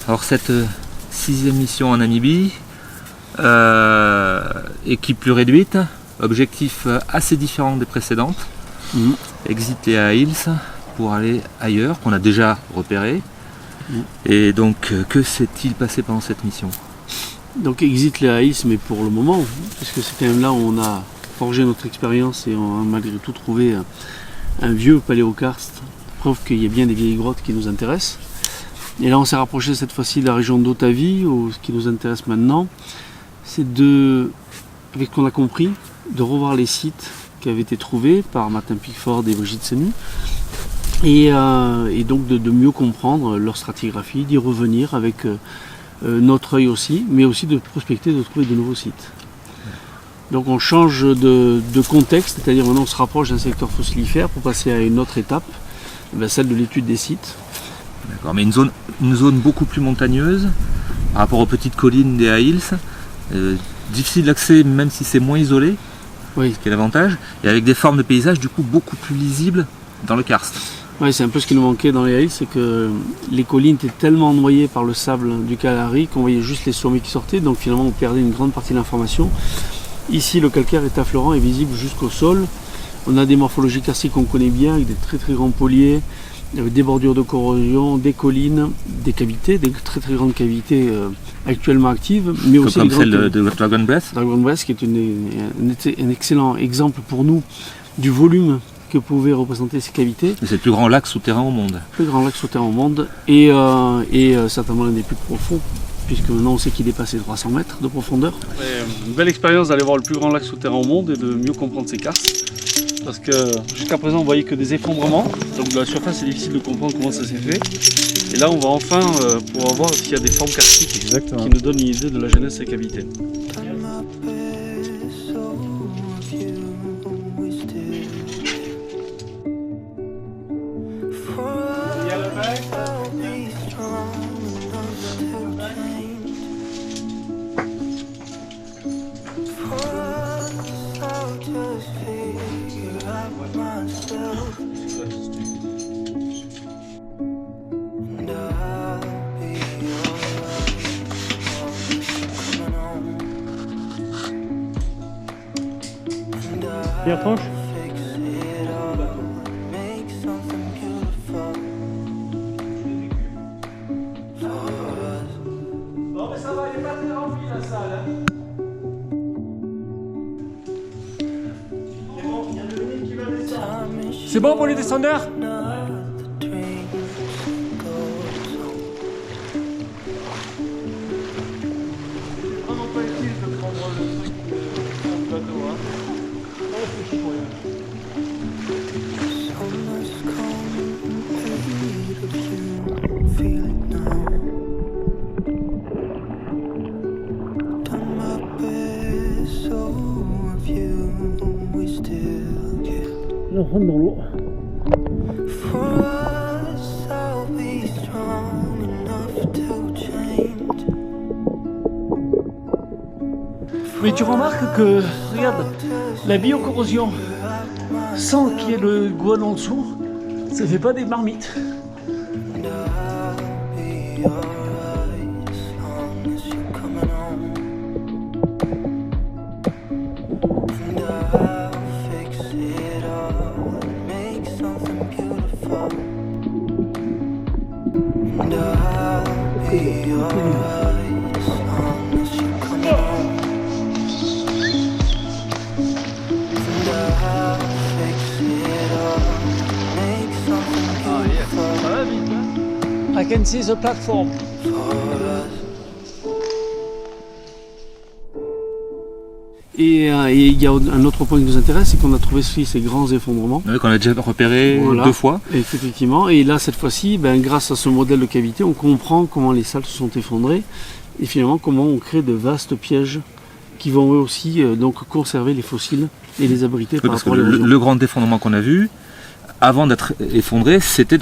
Alors cette 6e mission en Namibie, équipe plus réduite, objectif assez différent des précédentes. Exit les Hills pour aller ailleurs, qu'on a déjà repéré. Et donc que s'est-il passé pendant cette mission? Donc exit les Hills, mais pour le moment, puisque c'est quand même là où on a forgé notre expérience et on a malgré tout trouvé un vieux paléokarst, preuve qu'il y a bien des vieilles grottes qui nous intéressent. Et là on s'est rapproché cette fois-ci de la région d'Otavi, où ce qui nous intéresse maintenant, c'est avec ce qu'on a compris, de revoir les sites qui avaient été trouvés par Martin Pickford et Brigitte Semy, et donc de mieux comprendre leur stratigraphie, d'y revenir avec notre œil aussi, mais aussi de prospecter, de trouver de nouveaux sites. Donc on change de contexte, c'est-à-dire maintenant on se rapproche d'un secteur fossilifère pour passer à une autre étape, celle de l'étude des sites. D'accord, mais une zone beaucoup plus montagneuse par rapport aux petites collines des Hills, difficile d'accès même si c'est moins isolé, oui. Ce qui est l'avantage, et avec des formes de paysages du coup beaucoup plus lisibles dans le karst. Oui, c'est un peu ce qui nous manquait dans les Hills, c'est que les collines étaient tellement noyées par le sable du Kalahari qu'on voyait juste les sommets qui sortaient, donc finalement on perdait une grande partie de l'information. Ici le calcaire est affleurant et visible jusqu'au sol. On a des morphologies karstiques qu'on connaît bien, avec des très très grands poliers, avec des bordures de corrosion, des collines, des cavités, des très très grandes cavités actuellement actives, mais aussi comme celle de Dragon Breath. Dragon Breath qui est un excellent exemple pour nous du volume que pouvaient représenter ces cavités. C'est le plus grand lac souterrain au monde. Le plus grand lac souterrain au monde et certainement l'un des plus profonds, puisque maintenant on sait qu'il dépasse les 300 mètres de profondeur. Une belle expérience d'aller voir le plus grand lac souterrain au monde et de mieux comprendre ces karstes. Parce que jusqu'à présent on voyait que des effondrements, donc de la surface c'est difficile de comprendre comment ça s'est fait. Et là on va enfin pouvoir voir s'il y a des formes karstiques qui nous donnent une idée de la genèse de ces cavités. Bien franche. Bon mais ça va, il n'est pas très rempli la salle. C'est bon, il y a le nid qui va descendre. C'est bon pour les descendeurs? Vraiment pas utile de prendre le truc du bateau. Là, on rentre dans l'eau. Mais tu remarques que, regarde, la biocorrosion, sans qu'il y ait le goût en dessous, ça fait pas des marmites. can see the platform. Et il y a un autre point qui nous intéresse, c'est qu'on a trouvé aussi ces grands effondrements. Oui, qu'on a déjà repéré Voilà. 2 fois. Et effectivement, et là cette fois-ci, grâce à ce modèle de cavité, on comprend comment les salles se sont effondrées et finalement comment on crée de vastes pièges qui vont eux aussi donc conserver les fossiles et les abriter Oui, par parce que rapport à l'érosion. le grand effondrement qu'on a vu, avant d'être effondré, c'était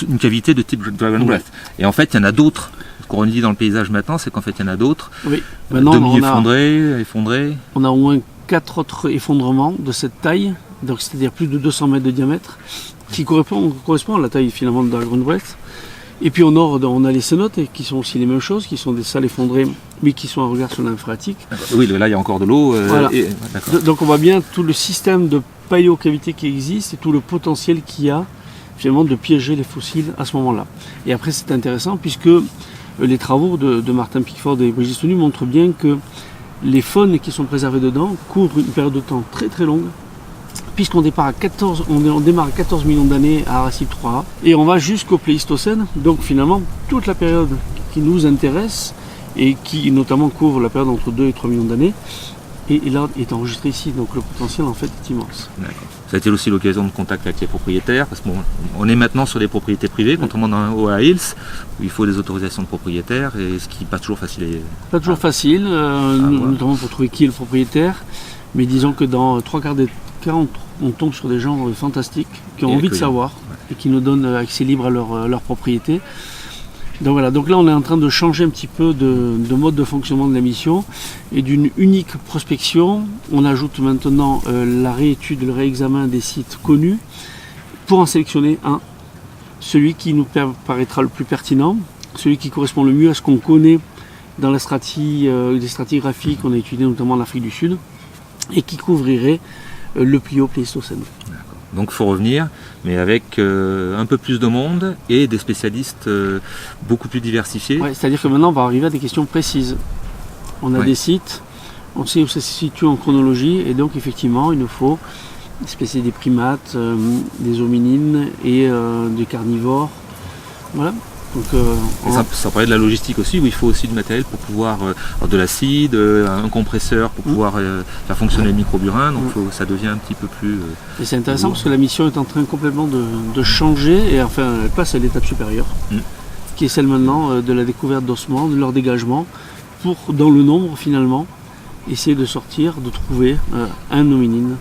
une cavité de type Dragon Breath. Et en fait, il y en a d'autres. Ce qu'on dit dans le paysage maintenant, c'est qu'en fait, il y en a d'autres. Oui. Maintenant, Demi-effondrés. On a au moins 4 autres effondrements de cette taille, donc c'est-à-dire plus de 200 mètres de diamètre, qui correspond à la taille finalement de Dragon Breath. Et puis au nord, on a les cénotes qui sont aussi les mêmes choses, qui sont des salles effondrées, mais qui sont à regard sur l'infra phréatique. Oui, là, il y a encore de l'eau. Voilà. Donc on voit bien tout le système de paléocavité qui existe et tout le potentiel qu'il y a finalement de piéger les fossiles à ce moment-là. Et après, c'est intéressant puisque les travaux de Martin Pickford et Brigitte Stonu montrent bien que les faunes qui sont préservées dedans couvrent une période de temps très très longue, puisqu'on démarre à 14 millions d'années à Arecibo 3A et on va jusqu'au Pléistocène. Donc finalement, toute la période qui nous intéresse et qui notamment couvre la période entre 2 et 3 millions d'années, et là est enregistré ici. Donc le potentiel en fait est immense. D'accord. Ça a été aussi l'occasion de contact avec les propriétaires, parce qu'on est maintenant sur des propriétés privées, contrairement à Hills, où il faut des autorisations de propriétaires, et ce qui n'est pas toujours facile. Pas toujours facile, notamment pour trouver qui est le propriétaire, mais disons que dans 3/4 des cas, on tombe sur des gens fantastiques, qui ont envie de savoir, et qui nous donnent accès libre à leur propriété. Donc voilà, donc là on est en train de changer un petit peu de mode de fonctionnement de la mission, et d'une unique prospection, on ajoute maintenant la réétude, le réexamen des sites connus, pour en sélectionner un, celui qui nous paraîtra le plus pertinent, celui qui correspond le mieux à ce qu'on connaît dans la des stratigraphies qu'on a étudiées notamment en Afrique du Sud, et qui couvrirait le Plio-Pléistocène. Donc il faut revenir, mais avec un peu plus de monde et des spécialistes beaucoup plus diversifiés. Ouais, c'est-à-dire que maintenant on va arriver à des questions précises. On a des sites, on sait où ça se situe en chronologie, et donc effectivement il nous faut des spécies des primates, des hominines et des carnivores. Voilà. Donc, ça parlait de la logistique aussi, où il faut aussi du matériel pour pouvoir, de l'acide, un compresseur pour pouvoir faire fonctionner le microburin, donc ça devient un petit peu plus... et c'est intéressant parce que la mission est en train complètement de changer, et enfin elle passe à l'étape supérieure, qui est celle maintenant de la découverte d'ossements, de leur dégagement, pour dans le nombre finalement essayer de sortir, de trouver un hominine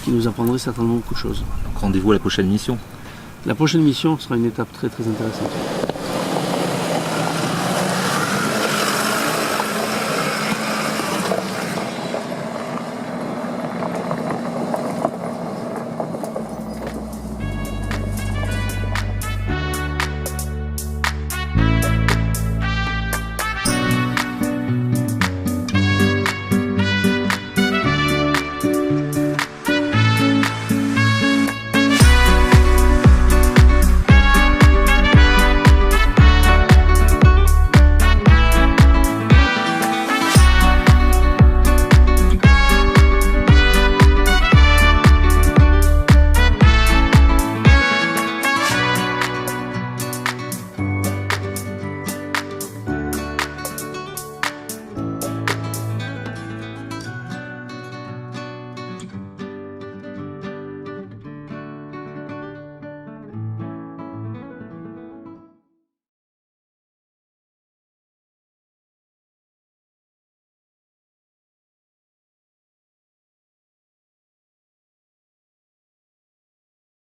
qui nous apprendrait certainement beaucoup de choses. Donc rendez-vous à la prochaine mission. La prochaine mission sera une étape très très intéressante.